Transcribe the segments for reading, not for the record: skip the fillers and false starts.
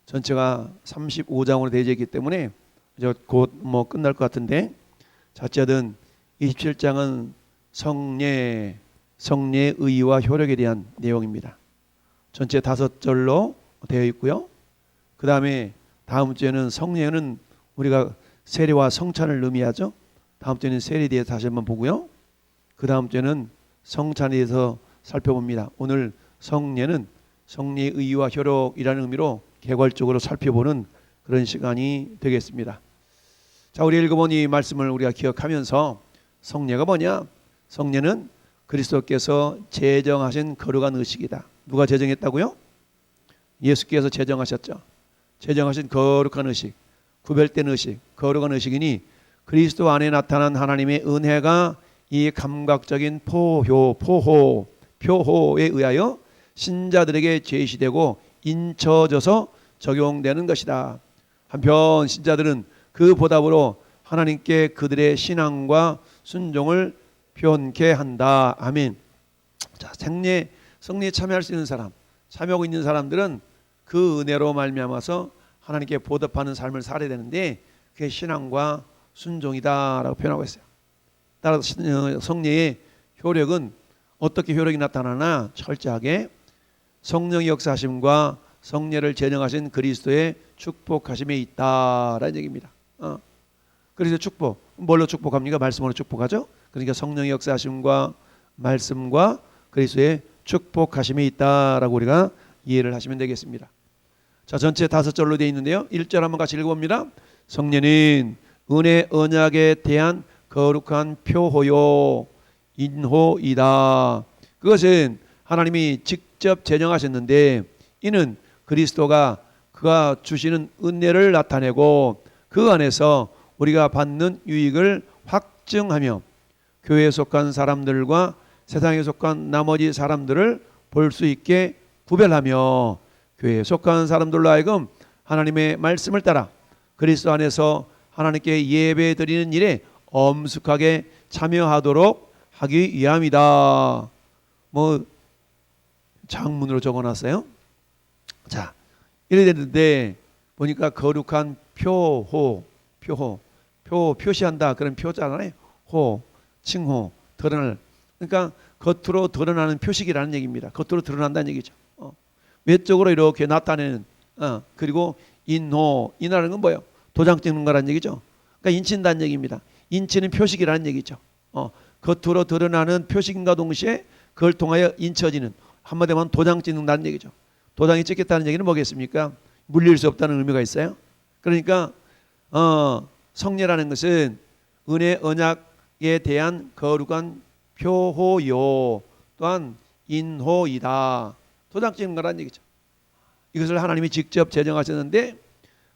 전체가 35장으로 되어 있기 때문에 이제 곧 뭐 끝날 것 같은데, 자, 어쨌든 27장은 성례, 성례의 의의와 효력에 대한 내용입니다. 전체 5절로 되어 있고요. 그 다음에 다음 주에는 성례는 우리가 세례와 성찬을 의미하죠. 다음 주에는 세례에 대해서 다시 한번 보고요. 그 다음 주에는 성찬에 대해서 살펴봅니다. 오늘 성례는 성례의 의의와 효력이라는 의미로 개괄적으로 살펴보는 그런 시간이 되겠습니다. 자, 우리 읽어본 이 말씀을 우리가 기억하면서 성례가 뭐냐? 성례는 그리스도께서 제정하신 거룩한 의식이다. 누가 제정했다고요? 예수께서 제정하셨죠. 제정하신 거룩한 의식, 구별된 의식, 거룩한 의식이니 그리스도 안에 나타난 하나님의 은혜가 이 감각적인 표호에 의하여 신자들에게 제시되고 인쳐져서 적용되는 것이다. 한편 신자들은 그 보답으로 하나님께 그들의 신앙과 순종을 표현케 한다. 아멘. 자, 성례에 참여할 수 있는 사람, 참여하고 있는 사람들은 그 은혜로 말미암아서 하나님께 보답하는 삶을 살아야 되는데, 그게 신앙과 순종이다라고 표현하고 있어요. 따라서 성례의 효력은 어떻게 효력이 나타나나 철저하게 성령의 역사하심과 성례를 제정하신 그리스도의 축복하심에 있다라는 얘기입니다. 그래서 축복, 뭘로 축복합니까? 말씀으로 축복하죠. 그러니까 성령의 역사하심과 말씀과 그리스도의 축복하심에 있다라고 우리가 이해를 하시면 되겠습니다. 자, 전체 5절로 되어 있는데요. 1절 한번 같이 읽어봅니다. 성례는 은혜 언약에 대한 거룩한 표호요 인호이다. 그것은 하나님이 직접 제정하셨는데, 이는 그리스도가 그가 주시는 은혜를 나타내고 그 안에서 우리가 받는 유익을 확증하며 교회에 속한 사람들과 세상에 속한 나머지 사람들을 볼 수 있게 구별하며 교회에 속한 사람들로 하여금 하나님의 말씀을 따라 그리스도 안에서 하나님께 예배 드리는 일에 엄숙하게 참여하도록 하기 위함이다. 뭐 장문으로 적어놨어요. 자, 이래 되는데 보니까 거룩한 표시한다 그런 표잖아요. 칭호, 드러날. 그러니까 겉으로 드러나는 표식이라는 얘기입니다. 겉으로 드러난다는 얘기죠. 외적으로 이렇게 나타내는. 그리고 인하는 건 뭐예요? 도장 찍는 거라는 얘기죠. 그러니까 인친다는 얘기입니다. 인치는 표식이라는 얘기죠. 겉으로 드러나는 표식인가 동시에 그걸 통하여 인쳐지는, 한마디로 하면 도장 찍는다는 얘기죠. 도장이 찍혔다는 얘기는 뭐겠습니까? 물릴 수 없다는 의미가 있어요. 그러니까 성례라는 것은 은혜 언약에 대한 거룩한 표호요 또한 인호이다. 도장 찍는 거라는 얘기죠. 이것을 하나님이 직접 제정하셨는데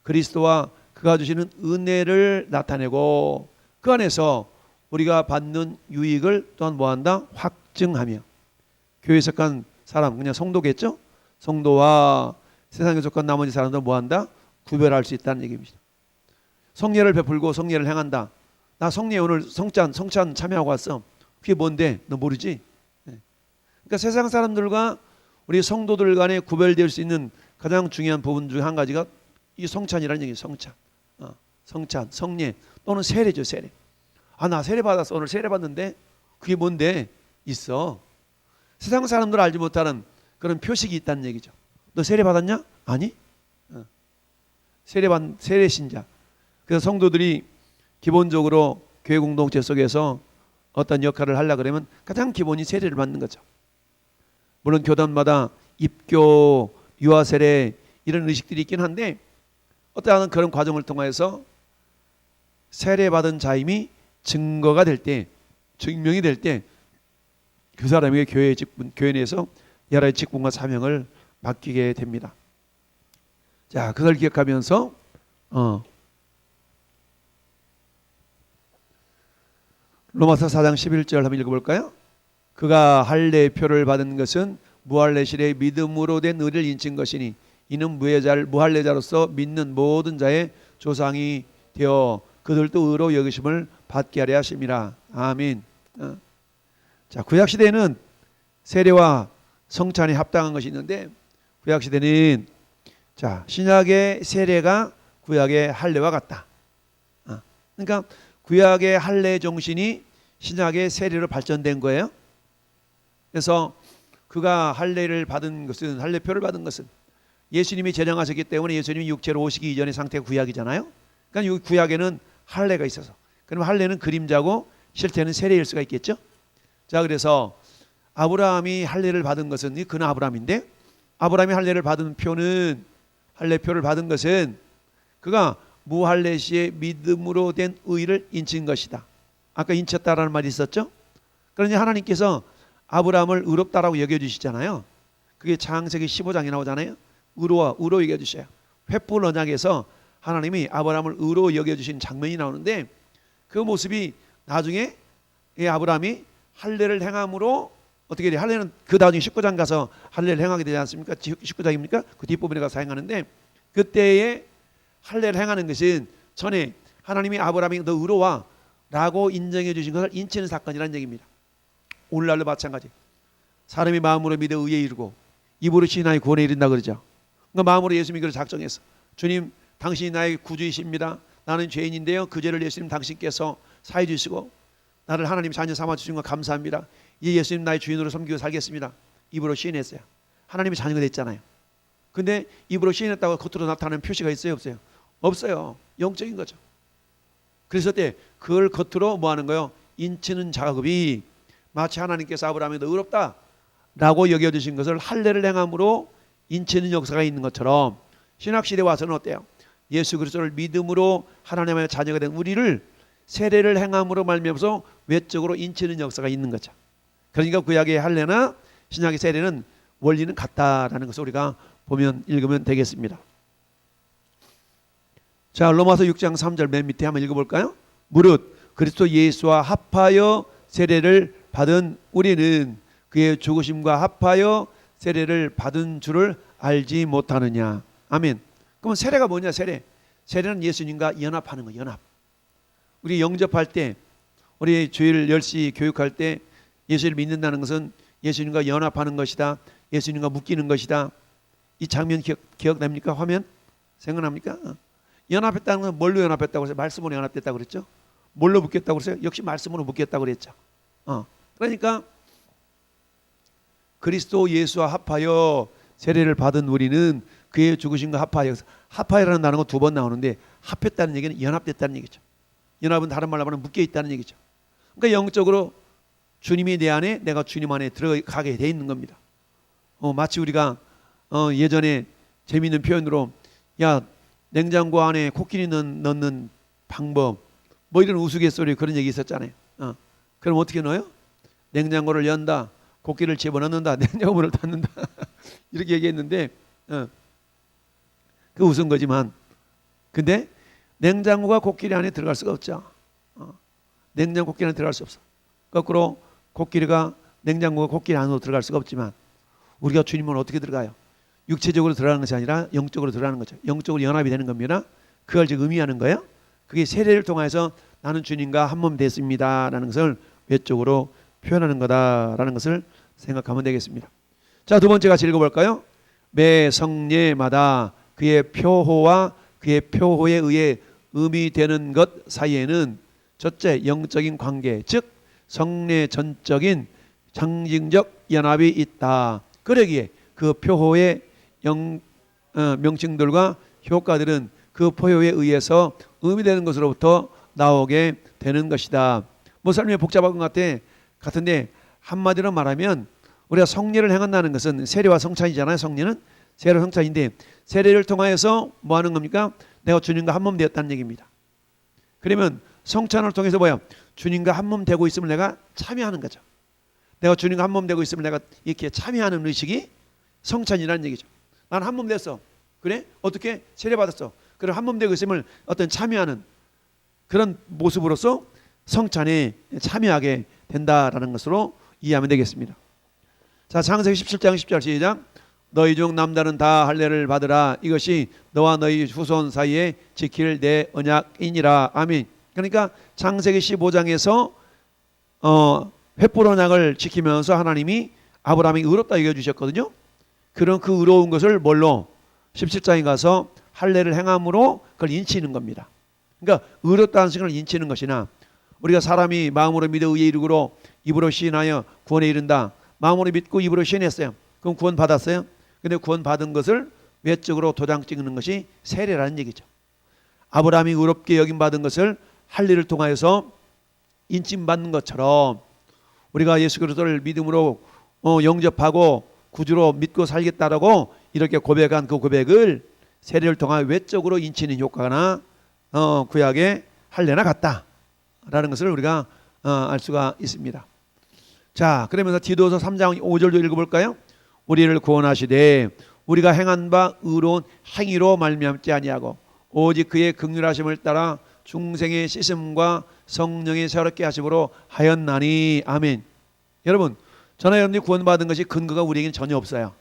그리스도와 그가 주시는 은혜를 나타내고 그 안에서 우리가 받는 유익을 또한 뭐한다? 확증하며 교회에 속한 사람, 그냥 성도겠죠? 성도와 세상에 속한 나머지 사람들 뭐한다? 구별할 수 있다는 얘기입니다. 성례를 베풀고 성례를 행한다. 나 성례 오늘 성찬 참여하고 왔어. 그게 뭔데? 너 모르지? 그러니까 세상 사람들과 우리 성도들 간에 구별될 수 있는 가장 중요한 부분 중 한 가지가 이 성찬이라는 얘기예요. 성찬, 성례 또는 세례죠. 세례. 나 세례 받았어. 오늘 세례 받는데 그게 뭔데? 있어. 세상 사람들 알지 못하는 그런 표식이 있다는 얘기죠. 너 세례 받았냐? 아니. 세례 신자. 그래서 성도들이 기본적으로 교회 공동체 속에서 어떤 역할을 하려고 그러면 가장 기본이 세례를 받는 거죠. 물론 교단마다 입교, 유아세례 이런 의식들이 있긴 한데 어떠한 그런 과정을 통해서 세례받은 자임이 증거가 될 때, 증명이 될 때 그 사람에게 교회 내에서 여러 직분과 사명을 맡기게 됩니다. 자, 그걸 기억하면서 로마서 4장 11절 한번 읽어볼까요? 그가 할례의 표를 받은 것은 무할례실의 믿음으로 된 의를 인친 것이니 이는 무할례자로서 믿는 모든 자의 조상이 되어 그들도 의로 여기심을 받게 하려 하심이라. 아멘. 자, 구약시대에는 세례와 성찬이 합당한 것이 있는데 구약시대는 자, 신약의 세례가 구약의 할례와 같다. 그러니까 구약의 할례 정신이 신약의 세례로 발전된 거예요. 그래서 그가 할례를 받은 것은, 할례표를 받은 것은 예수님이 제정하셨기 때문에 예수님이 육체로 오시기 이전의 상태가 구약이잖아요. 그러니까 이 구약에는 할례가 있어서, 그럼 할례는 그림자고 실제는 세례일 수가 있겠죠. 자, 그래서 아브라함이 할례를 받은 것은, 그는 아브라함인데, 아브라함이 할례를 받은 표는, 할례표를 받은 것은 그가 무할례 시에 믿음으로 된 의를 인친 것이다. 아까 인쳤다라는 말이 있었죠. 그러니 하나님께서 아브라함을 의롭다라고 여겨주시잖아요. 그게 창세기 15장에 나오잖아요. 의로 여겨주셔요. 횃불 언약에서 하나님이 아브라함을 의로 여겨주신 장면이 나오는데, 그 모습이 나중에 아브라함이 할례를 행함으로 어떻게 돼요? 할례는 그 나중에 19장 가서 할례를 행하게 되지 않습니까? 19장입니까? 그 뒷부분에 가서 행하는데, 그때에 할례를 행하는 것은 전에 하나님이 아브라함이 너 의로와 라고 인정해 주신 것을 인치는 사건이라는 얘기입니다. 오늘날도 마찬가지. 사람이 마음으로 믿어 의에 이르고 입으로 시인하여 구원에 이른다 그러죠. 그러니까 마음으로 예수 믿기를 작정했어. 주님, 당신이 나의 구주이십니다. 나는 죄인인데요, 그 죄를 예수님 당신께서 사해 주시고 나를 하나님 자녀 삼아 주신 것 감사합니다. 이 예수님 나의 주인으로 섬기고 살겠습니다. 입으로 시인했어요. 하나님의 자녀가 됐잖아요. 근데 입으로 시인했다고 겉으로 나타나는 표시가 있어요, 없어요? 없어요. 영적인 거죠. 그래서 때 그걸 겉으로 뭐 하는 거예요? 인치는 작업이 마치 하나님께서 아브라함이 너 의롭다 라고 여겨주신 것을 할례를 행함으로 인치는 역사가 있는 것처럼, 신약시대에 와서는 어때요? 예수 그리스도를 믿음으로 하나님의 자녀가 된 우리를 세례를 행함으로 말미암아서 외적으로 인치는 역사가 있는 거죠. 그러니까 구약의 할례나 신약의 세례는 원리는 같다라는 것을 우리가 보면 읽으면 되겠습니다. 자, 로마서 6장 3절 맨 밑에 한번 읽어볼까요? 무릇 그리스도 예수와 합하여 세례를 받은 우리는 그의 죽으심과 합하여 세례를 받은 줄을 알지 못하느냐. 아멘. 그럼 세례가 뭐냐? 세례는 예수님과 연합하는 거예요. 연합. 우리 영접할 때, 우리 주일 10시 교육할 때 예수를 믿는다는 것은 예수님과 연합하는 것이다, 예수님과 묶이는 것이다. 이 장면 기억납니까? 화면 생각납니까? 연합했다는 건 뭘로 연합했다고 그랬어요? 말씀으로 연합됐다고 그랬죠. 뭘로 묶였다고 그랬어요? 역시 말씀으로 묶였다고 그랬죠. 그러니까 그리스도 예수와 합하여 세례를 받은 우리는 그의 죽으심과 합하여, 합하여라는 단어가 2번 나오는데, 합했다는 얘기는 연합됐다는 얘기죠. 연합은 다른 말로 하면 묶여 있다는 얘기죠. 그러니까 영적으로 주님이 내 안에, 내가 주님 안에 들어가게 돼 있는 겁니다. 마치 우리가 예전에 재미있는 표현으로, 야, 냉장고 안에 코끼리 넣는 방법, 뭐 이런 우스갯소리 그런 얘기 있었잖아요. 그럼 어떻게 넣어요? 냉장고를 연다, 코끼리를 집어넣는다, 냉장고 문을 닫는다 이렇게 얘기했는데, 그 웃은 거지만, 근데 냉장고가 코끼리 안에 들어갈 수가 없죠. 냉장고 코끼리 안에 들어갈 수 없어. 거꾸로 냉장고가 코끼리 안으로 들어갈 수가 없지만, 우리가 주님은 어떻게 들어가요? 육체적으로 들어가는 것이 아니라 영적으로 들어가는 거죠. 영적으로 연합이 되는 겁니다. 그걸 지금 의미하는 거예요. 그게 세례를 통해서 나는 주님과 한 몸 됐습니다 라는 것을 외적으로 표현하는 거다라는 것을 생각하면 되겠습니다. 자, 2번째 같이 읽어볼까요? 매 성례마다 그의 표호와 그의 표호에 의해 의미되는 것 사이에는 첫째 영적인 관계, 즉 성례 전적인 상징적 연합이 있다. 그러기에 그 표호의 명칭들과 효과들은 그 포효에 의해서 의미되는 것으로부터 나오게 되는 것이다. 뭐 설명이 복잡한 것 같은데 한마디로 말하면, 우리가 성례를 행한다는 것은 세례와 성찬이잖아요. 성례는 세례와 성찬인데, 세례를 통하여서 뭐 하는 겁니까? 내가 주님과 한 몸 되었다는 얘기입니다. 그러면 성찬을 통해서 뭐야? 주님과 한 몸 되고 있음을 내가 참여하는 거죠. 내가 주님과 한 몸 되고 있음을 내가 이렇게 참여하는 의식이 성찬이라는 얘기죠. 난 한 몸 됐어. 그래? 어떻게? 세례 받았어. 그럼 한 몸 되고 있음을 어떤 참여하는 그런 모습으로서 성찬에 참여하게 된다라는 것으로 이해하면 되겠습니다. 자, 창세기 17장 10절 시작. 너희 중 남자는 다 할례를 받으라. 이것이 너와 너희 후손 사이에 지킬 내 언약이니라. 아멘. 그러니까 창세기 15장에서 횃불 언약을 지키면서 하나님이 아브라함이 의롭다 여겨주셨거든요. 그런 그 의로운 것을 뭘로? 17장에 가서 할례를 행함으로 그걸 인치는 겁니다. 그러니까 의롭다는 것을 인치는 것이나 우리가 사람이 마음으로 믿어 의에 이르고 입으로 시인하여 구원에 이른다. 마음으로 믿고 입으로 시인했어요. 그럼 구원 받았어요. 근데 구원 받은 것을 외적으로 도장 찍는 것이 세례라는 얘기죠. 아브라함이 의롭게 여김 받은 것을 할례를 통하여서 인침받는 것처럼 우리가 예수 그리스도를 믿음으로 영접하고 구주로 믿고 살겠다라고 이렇게 고백한 그 고백을 세례를 통하여 외적으로 인치는 효과나 구약의 할례나 같다라는 것을 우리가 알 수가 있습니다. 자, 그러면서 디도서 3장 5절도 읽어볼까요? 우리를 구원하시되 우리가 행한 바 의로운 행위로 말미암지 아니하고 오직 그의 긍휼하심을 따라 중생의 씻음과 성령의 새롭게 하심으로 하였나니. 아멘. 여러분, 저나 여러분이 구원받은 것이 근거가 우리에게는 전혀 없어요.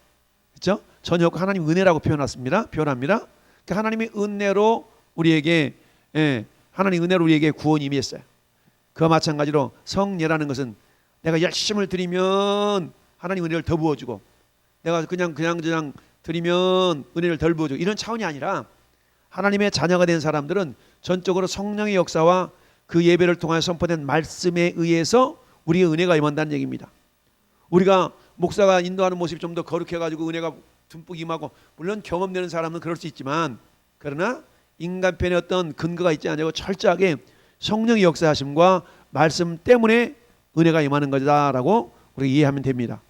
그렇죠? 전혀 없고 하나님 은혜라고 표현합니다. 그러니까 하나님의 은혜로 우리에게 하나님 은혜로 우리에게 구원이 임했어요. 그와 마찬가지로 성례라는 것은 내가 열심을 드리면 하나님 은혜를 더 부어주고 내가 그냥 드리면 은혜를 덜 부어주고 이런 차원이 아니라 하나님의 자녀가 된 사람들은 전적으로 성령의 역사와 그 예배를 통하여 선포된 말씀에 의해서 우리의 은혜가 임한다는 얘기입니다. 우리가 목사가 인도하는 모습이 좀 더 거룩해가지고 은혜가 듬뿍 임하고 물론 경험되는 사람은 그럴 수 있지만 그러나 인간편에 어떤 근거가 있지 않냐고 철저하게 성령의 역사하심과 말씀 때문에 은혜가 임하는 거다라고 우리가 이해하면 됩니다.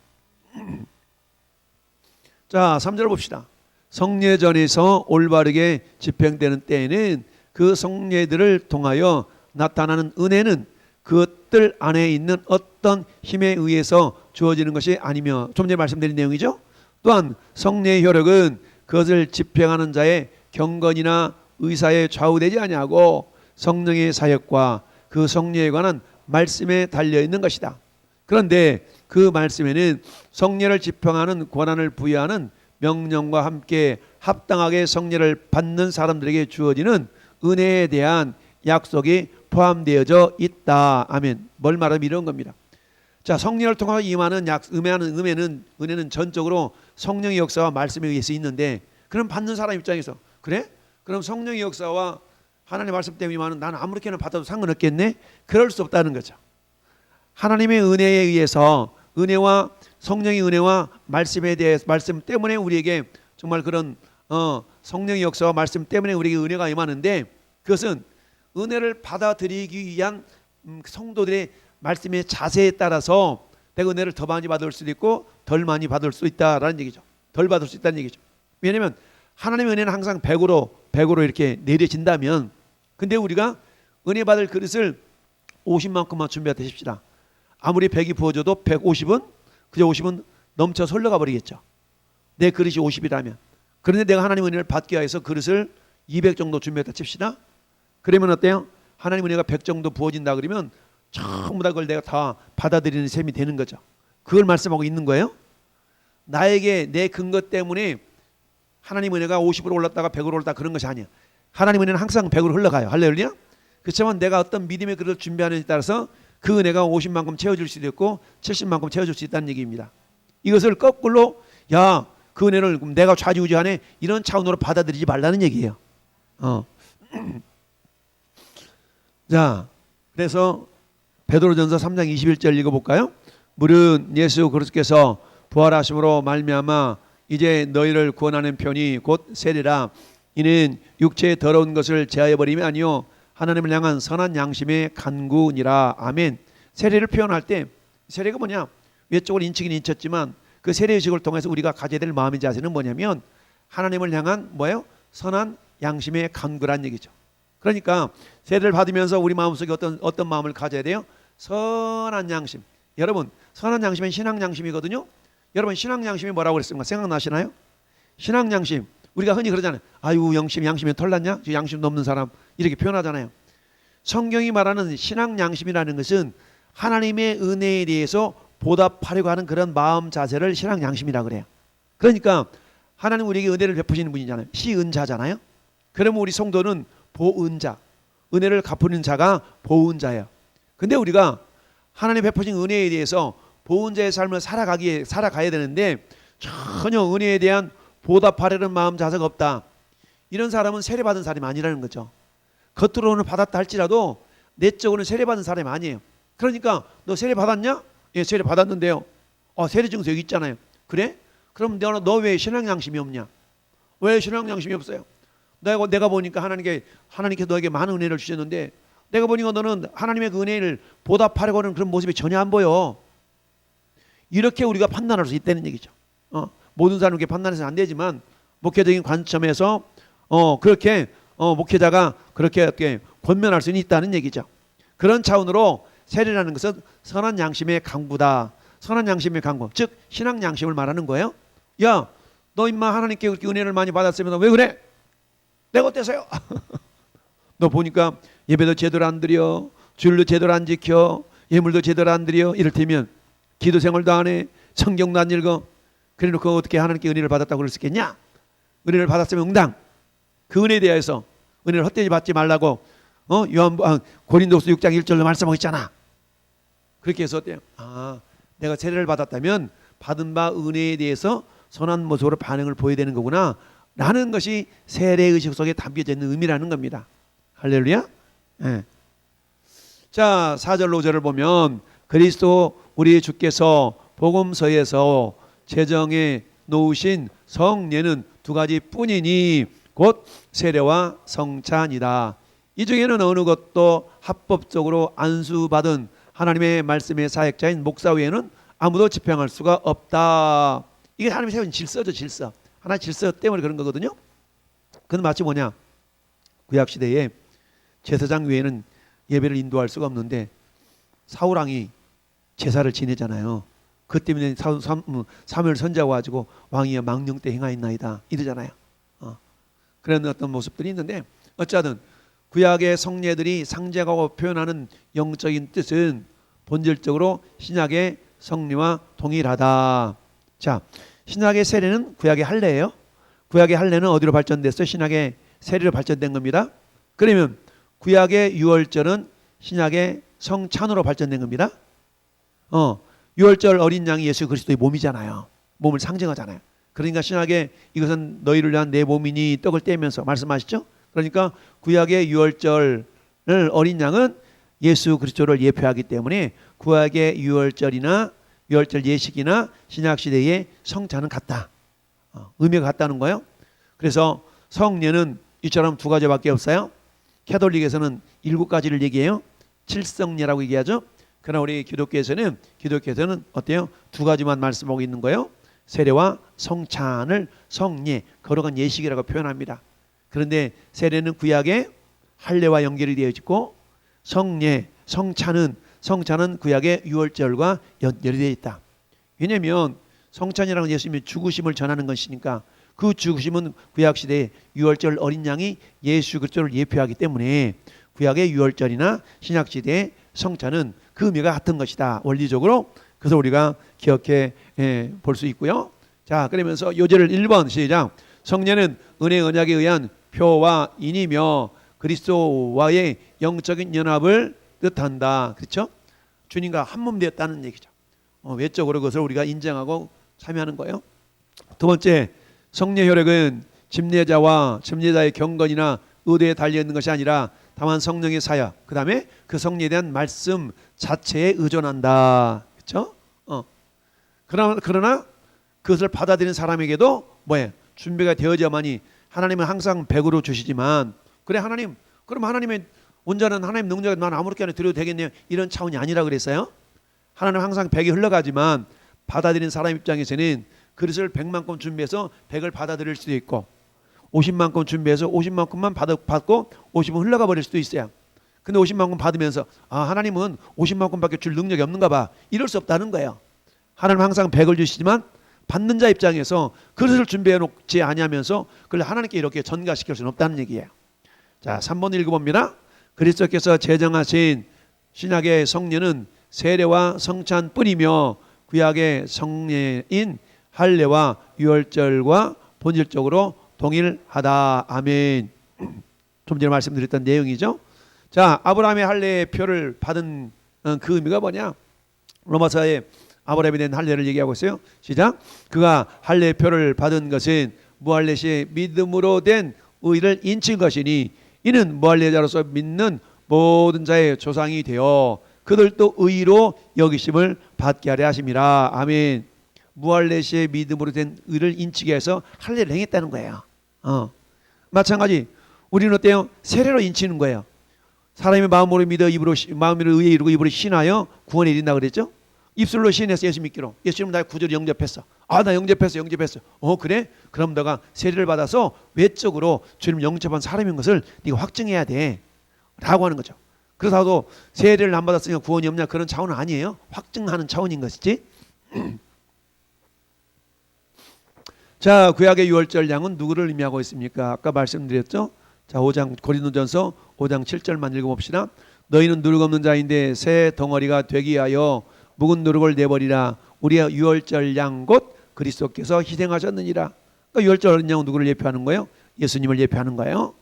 자, 3절 봅시다. 성례전에서 올바르게 집행되는 때에는 그 성례들을 통하여 나타나는 은혜는 그것들 안에 있는 어떤 힘에 의해서 주어지는 것이 아니며 좀 전에 말씀드린 내용이죠. 또한 성례의 효력은 그것을 집행하는 자의 경건이나 의사에 좌우되지 아니하고 성령의 사역과 그 성례에 관한 말씀에 달려있는 것이다. 그런데 그 말씀에는 성례를 집행하는 권한을 부여하는 명령과 함께 합당하게 성례를 받는 사람들에게 주어지는 은혜에 대한 약속이 포함되어져 있다. 아멘. 뭘 말하면 이런 겁니다. 자, 성령을 통하여 임하는 은혜는 전적으로 성령의 역사와 말씀에 의해서 있는데 그럼 받는 사람 입장에서 그래? 그럼 성령의 역사와 하나님의 말씀 때문에 임하는 나는 아무렇게나 받아도 상관없겠네? 그럴 수 없다는 거죠. 하나님의 은혜에 의해서 은혜와 성령의 은혜와 말씀에 대해 말씀 때문에 우리에게 정말 그런 성령의 역사와 말씀 때문에 우리에게 은혜가 임하는데 그것은 은혜를 받아들이기 위한 성도들의 말씀의 자세에 따라서 내가 은혜를 더 많이 받을 수도 있고 덜 많이 받을 수 있다라는 얘기죠. 덜 받을 수 있다는 얘기죠. 왜냐하면 하나님의 은혜는 항상 100으로 이렇게 내려진다면 근데 우리가 은혜 받을 그릇을 50만큼만 준비하다 싶시다. 아무리 100이 부어져도 150은 그저 50은 넘쳐서 흘러가 버리겠죠. 내 그릇이 50이라면. 그런데 내가 하나님의 은혜를 받기 위해서 그릇을 200 정도 준비했다 칩시다. 그러면 어때요? 하나님 은혜가 100 정도 부어진다 그러면 전부 다 그걸 내가 다 받아들이는 셈이 되는 거죠. 그걸 말씀하고 있는 거예요. 나에게 내 근거 때문에 하나님 은혜가 50으로 올랐다가 100으로 올랐다 그런 것이 아니야. 하나님 은혜는 항상 100으로 흘러가요. 할렐루야. 그렇지만 내가 어떤 믿음의 그릇을 준비하느냐에 따라서 그 은혜가 50만큼 채워줄 수도 있고 70만큼 채워줄 수 있다는 얘기입니다. 이것을 거꾸로 야, 그 은혜를 내가 좌지우지하네 이런 차원으로 받아들이지 말라는 얘기예요. 자, 그래서 베드로전서 3장 21절 읽어볼까요? 물은 예수 그리스도께서 부활하심으로 말미암아 이제 너희를 구원하는 편이 곧 세례라. 이는 육체의 더러운 것을 제하여 버림이 아니요 하나님을 향한 선한 양심의 간구니라. 아멘. 세례를 표현할 때 세례가 뭐냐? 외적으로 인치긴 인쳤지만 그 세례의식을 통해서 우리가 가져야 될 마음의 자세는 뭐냐면 하나님을 향한 뭐예요? 선한 양심의 간구란 얘기죠. 그러니까 세례를 받으면서 우리 마음속에 어떤 마음을 가져야 돼요? 선한 양심. 여러분, 선한 양심은 신앙 양심이거든요. 여러분, 신앙 양심이 뭐라고 그랬습니까? 생각나시나요? 신앙 양심. 우리가 흔히 그러잖아요. 아유, 양심에 털났냐? 양심도 없는 사람. 이렇게 표현하잖아요. 성경이 말하는 신앙 양심이라는 것은 하나님의 은혜에 대해서 보답하려고 하는 그런 마음 자세를 신앙 양심이라고 그래요. 그러니까 하나님 우리에게 은혜를 베푸시는 분이잖아요. 시은자잖아요. 그러면 우리 성도는 보은자, 은혜를 갚는 자가 보은자예요. 근데 우리가 하나님 베푸신 은혜에 대해서 보은자의 삶을 살아가야 되는데 전혀 은혜에 대한 보답하려는 마음 자세가 없다. 이런 사람은 세례받은 사람이 아니라는 거죠. 겉으로는 받았다 할지라도 내적으로는 세례받은 사람이 아니에요. 그러니까 너 세례 받았냐? 예, 세례 받았는데요. 세례 증서 여기 있잖아요. 그래? 그럼 너 왜 신앙 양심이 없냐? 왜 신앙 양심이 없어요? 내가 보니까 하나님께서 너에게 많은 은혜를 주셨는데 내가 보니까 너는 하나님의 그 은혜를 보답하려고 하는 그런 모습이 전혀 안 보여. 이렇게 우리가 판단할 수 있다는 얘기죠. 모든 사람에게 판단해서는 안 되지만 목회적인 관점에서 그렇게 목회자가 그렇게 권면할 수는 있다는 얘기죠. 그런 차원으로 세례라는 것은 선한 양심의 강구다. 선한 양심의 강구, 즉 신앙 양심을 말하는 거예요. 야, 너 임마 하나님께 그렇게 은혜를 많이 받았으면 왜 그래? 내가 어때서요? 너 보니까 예배도 제대로 안 드려, 주일도 제대로 안 지켜, 예물도 제대로 안 드려. 이를테면 기도 생활도 안 해, 성경도 안 읽어. 그래놓고 어떻게 하나님께 은혜를 받았다고 그럴 수 있겠냐? 은혜를 받았으면 응당 그 은혜에 대해서 은혜를 헛되이 받지 말라고 고린도서 6장 1절로 말씀하고 있잖아. 그렇게 해서 어때요? 내가 세례를 받았다면 받은 바 은혜에 대해서 선한 모습으로 반응을 보여야 되는 거구나 라는 것이 세례의식 속에 담겨져 있는 의미라는 겁니다. 할렐루야. 네. 자, 4절 5절을 보면 그리스도 우리 주께서 복음서에서 제정해 놓으신 성례는 두 가지 뿐이니 곧 세례와 성찬이다. 이 중에는 어느 것도 합법적으로 안수받은 하나님의 말씀의 사역자인 목사 외에는 아무도 집행할 수가 없다. 이게 하나님이 세운 질서죠. 질서. 하나의 질서 때문에 그런 거거든요. 그건 마치 뭐냐, 구약시대에 제사장 외에는 예배를 인도할 수가 없는데 사울왕이 제사를 지내잖아요. 그 때문에 사무엘 선지자가 와가지고 왕이여 망령 때 행하였나이다 이러잖아요. 그런 어떤 모습들이 있는데 어쨌든 구약의 성례들이 상징하고 표현하는 영적인 뜻은 본질적으로 신약의 성례와 동일하다. 자, 신약의 세례는 구약의 할례예요. 구약의 할례는 어디로 발전됐어요? 신약의 세례로 발전된 겁니다. 그러면 구약의 유월절은 신약의 성찬으로 발전된 겁니다. 유월절 어린 양이 예수 그리스도의 몸이잖아요. 몸을 상징하잖아요. 그러니까 신약에 이것은 너희를 위한 내 몸이니 떡을 떼면서 말씀하시죠. 그러니까 구약의 유월절 어린 양은 예수 그리스도를 예표하기 때문에 구약의 유월절이나 유월절 예식이나 신약 시대의 성찬은 같다. 의미가 같다는 거예요. 그래서 성례는 이처럼 두 가지밖에 없어요. 캐톨릭에서는 7가지를 얘기해요. 칠성례라고 얘기하죠. 그러나 우리 기독교에서는 어때요? 두 가지만 말씀하고 있는 거예요. 세례와 성찬을 성례, 거룩한 예식이라고 표현합니다. 그런데 세례는 구약의 할례와 연결이 되어 있고 성례, 성찬은 구약의 유월절과 연결이 되어 있다. 왜냐하면 성찬이라는 예수님의 죽으심을 전하는 것이니까 그 죽으심은 구약시대의 유월절 어린 양이 예수 그리스도를 예표하기 때문에 구약의 유월절이나 신약시대의 성찬은 그 의미가 같은 것이다. 원리적으로. 그래서 우리가 기억해 볼 수 있고요. 자, 그러면서 요절을 1번 시작. 성례는 은혜 언약에 의한 표와 인이며 그리스도와의 영적인 연합을 뜻한다. 그렇죠? 주님과 한 몸 되었다는 얘기죠. 외적으로 그것을 우리가 인정하고 참여하는 거예요. 두 번째, 성례 효력은 집례자와 집례자의 경건이나 의도에 달려 있는 것이 아니라 다만 성령의 사역, 그 다음에 그 성례에 대한 말씀 자체에 의존한다. 그렇죠? 그러나 그것을 받아들이는 사람에게도 준비가 되어져야만이. 하나님은 항상 100으로 주시지만 그래 하나님, 그럼 하나님의 온전한 하나님 능력을 난 아무렇게 나 드려도 되겠네요, 이런 차원이 아니라 그랬어요. 하나님은 항상 100이 흘러가지만 받아들이는 사람 입장에서는 그릇을 100만큼 준비해서 100을 받아들일 수도 있고 50만큼 준비해서 50만큼만 받고 50은 흘러가 버릴 수도 있어요. 근데 50만큼 받으면서 하나님은 50만큼밖에 줄 능력이 없는가 봐, 이럴 수 없다는 거예요. 하나님은 항상 100을 주시지만 받는 자 입장에서 그릇을 준비해 놓지 아니하면서 그걸 하나님께 이렇게 전가시킬 수는 없다는 얘기예요. 자, 3번 읽어봅니다. 그리스도께서 제정하신 신약의 성례는 세례와 성찬뿐이며 구약의 성례인 할례와 유월절과 본질적으로 동일하다. 아멘. 좀 전에 말씀드렸던 내용이죠. 자, 아브라함의 할례의 표를 받은 그 의미가 뭐냐? 로마서에 아브라함이 낸 할례를 얘기하고 있어요. 시작. 그가 할례의 표를 받은 것은 무할레시의 믿음으로 된 의를 인친 것이니 이는 무할레자로서 믿는 모든 자의 조상이 되어 그들도 의로 여기심을 받게 하려 하심이라. 아멘. 무할레시의 믿음으로 된 의를 인치게 해서 할례를 행했다는 거예요. 마찬가지 우리는 어때요? 세례로 인치는 거예요. 사람의 마음으로 믿어 마음으로 의에 이루고 입으로 신하여 구원에 이른다 그랬죠? 입술로 신해서 예수 믿기로. 예수님 나의 구주를 영접했어. 아, 나 영접했어. 그래? 그럼 너가 세례를 받아서 외적으로 주님 영접한 사람인 것을 네가 확증해야 돼 라고 하는 거죠. 그렇다고 세례를 안 받았으니까 구원이 없냐, 그런 차원은 아니에요. 확증하는 차원인 것이지. 자, 구약의 유월절 양은 누구를 의미하고 있습니까? 아까 말씀드렸죠. 자, 5장 고린도전서 5장 7절만 읽어봅시다. 너희는 누룩 없는 자인데 새 덩어리가 되기 위하여 묵은 누룩을 내버리라. 우리의 유월절 양 곧 그리스도께서 희생하셨느니라. 그러니까 유월절 어린 양은 누구를 예표하는 거예요? 예수님을 예표하는 거예요.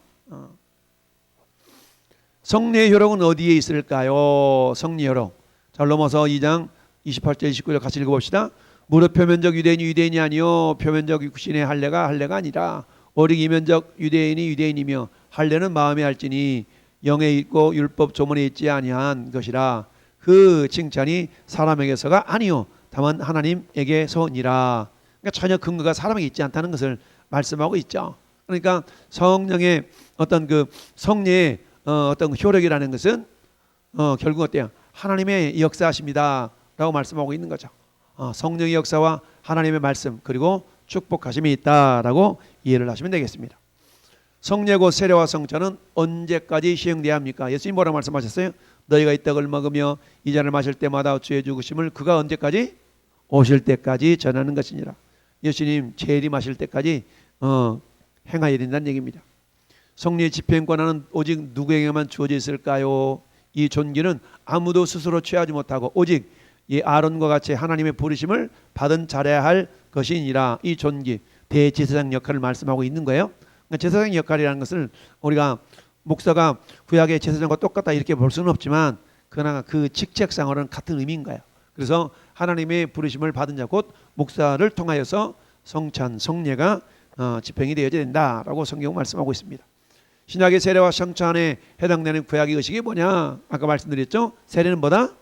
성례의 효력은 어디에 있을까요? 성례 효력. 자, 넘어서 2장 28절 29절 같이 읽어봅시다. 무릇 표면적 유대인이 유대인이 아니요 표면적 육신의 할례가 할례가 아니라 오직 이면적 유대인이 유대인이며 할례는 마음에 할지니 영에 있고 율법 조문에 있지 아니한 것이라. 그 칭찬이 사람에게서가 아니요 다만 하나님에게서니라. 그러니까 전혀 근거가 사람에게 있지 않다는 것을 말씀하고 있죠. 그러니까 성령의 어떤 그 성례의 어떤 효력이라는 것은 결국 어때요? 하나님의 역사하십니다 라고 말씀하고 있는 거죠. 성령의 역사와 하나님의 말씀 그리고 축복하심이 있다라고 이해를 하시면 되겠습니다. 성례고 세례와 성찬은 언제까지 시행돼야 합니까? 예수님 뭐라고 말씀하셨어요? 너희가 이 떡을 먹으며 이 잔을 마실 때마다 주의 죽으심을 그가 언제까지? 오실 때까지 전하는 것이니라. 예수님 재림하실 때까지 행하여야 된다는 얘기입니다. 성례의 집행 권한은 오직 누구에게만 주어져 있을까요? 이 존귀는 아무도 스스로 취하지 못하고 오직 이 아론과 같이 하나님의 부르심을 받은 자라야 할 것이니라. 이 존귀 대제사장 역할을 말씀하고 있는 거예요. 그러니까 제사장 역할이라는 것을 우리가 목사가 구약의 제사장과 똑같다 이렇게 볼 수는 없지만 그러나 그 직책상으로는 같은 의미인 거예요. 그래서 하나님의 부르심을 받은 자 곧 목사를 통하여서 성찬 성례가 집행이 되어야 된다라고 성경 말씀하고 있습니다. 신약의 세례와 성찬에 해당되는 구약의 의식이 뭐냐? 아까 말씀드렸죠. 세례는 뭐다?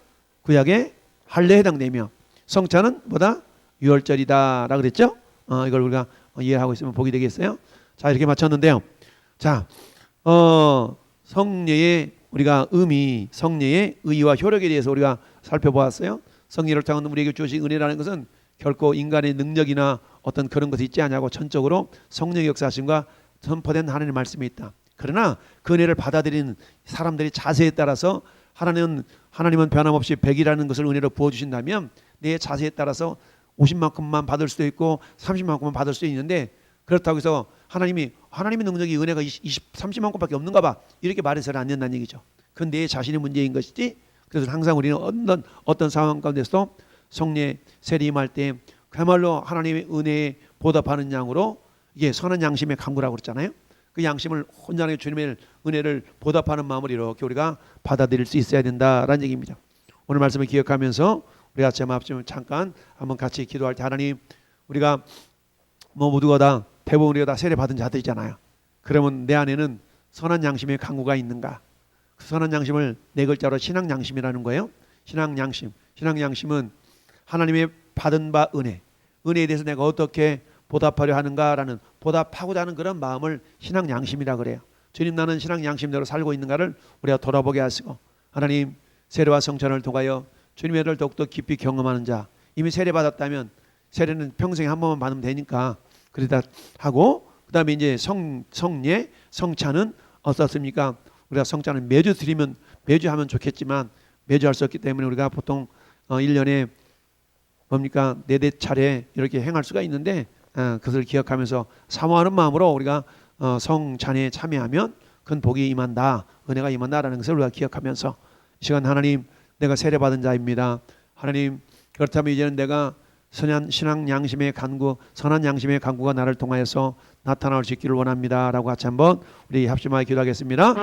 구약의 할례에 해당되며 성찬은 뭐다? 유월절이다라 그랬죠. 이걸 우리가 이해하고 있으면 복이 되겠어요. 자, 이렇게 마쳤는데요. 자, 성례의 우리가 의미, 성례의 의의와 효력에 대해서 우리가 살펴보았어요. 성례를 통한 우리에게 주신 은혜라는 것은 결코 인간의 능력이나 어떤 그런 것이 있지 않냐고 전적으로 성령의 역사하심과 선포된 하나님의 말씀이 있다. 그러나 그 은혜를 받아들이는 사람들의 자세에 따라서 하나님은 변함없이 100이라는 것을 은혜로 부어주신다면 내 자세에 따라서 50만큼만 받을 수도 있고 30만큼만 받을 수도 있는데 그렇다고 해서 하나님의 능력이 은혜가 30만큼밖에 없는가 봐 이렇게 말해서는 안 된다는 얘기죠. 그건 내 자신의 문제인 것이지. 그래서 항상 우리는 어떤 상황 가운데서 성례 세례 임할 때 그야말로 하나님의 은혜에 보답하는 양으로 이게 선한 양심의 강구라고 그랬잖아요. 그 양심을 혼자의 주님의 은혜를 보답하는 마음으로 이렇게 우리가 받아들일 수 있어야 된다라는 얘기입니다. 오늘 말씀을 기억하면서 우리가 제마 앞쯤 잠깐 한번 같이 기도할 때 하나님 우리가 모두가 다 대부분 우리가 다 세례 받은 자들이잖아요. 그러면 내 안에는 선한 양심의 강구가 있는가? 그 선한 양심을 네 글자로 신앙 양심이라는 거예요. 신앙 양심은 하나님의 받은 바 은혜에 대해서 내가 어떻게 보답하려 하는가라는 보답하고자 하는 그런 마음을 신앙 양심이라 그래요. 주님 나는 신앙 양심대로 살고 있는가를 우리가 돌아보게 하시고 하나님 세례와 성찬을 통하여 주님의 은혜를 더욱더 깊이 경험하는 자 이미 세례 받았다면 세례는 평생에 한 번만 받으면 되니까 그러다 하고 그 다음에 이제 성례 성찬은 어떻습니까? 우리가 성찬을 매주 하면 좋겠지만 매주 할 수 없기 때문에 우리가 보통 1년에 뭡니까 4대 차례 이렇게 행할 수가 있는데 그것을 기억하면서 사모하는 마음으로 우리가 성찬에 참여하면 큰 복이 임한다 은혜가 임한다라는 것을 우리가 기억하면서 이 시간 하나님 내가 세례받은 자입니다. 하나님 그렇다면 이제는 내가 신앙 양심의 간구 선한 양심의 간구가 나를 통하여서 나타날 수 있기를 원합니다 라고 같이 한번 우리 합심하여 기도하겠습니다.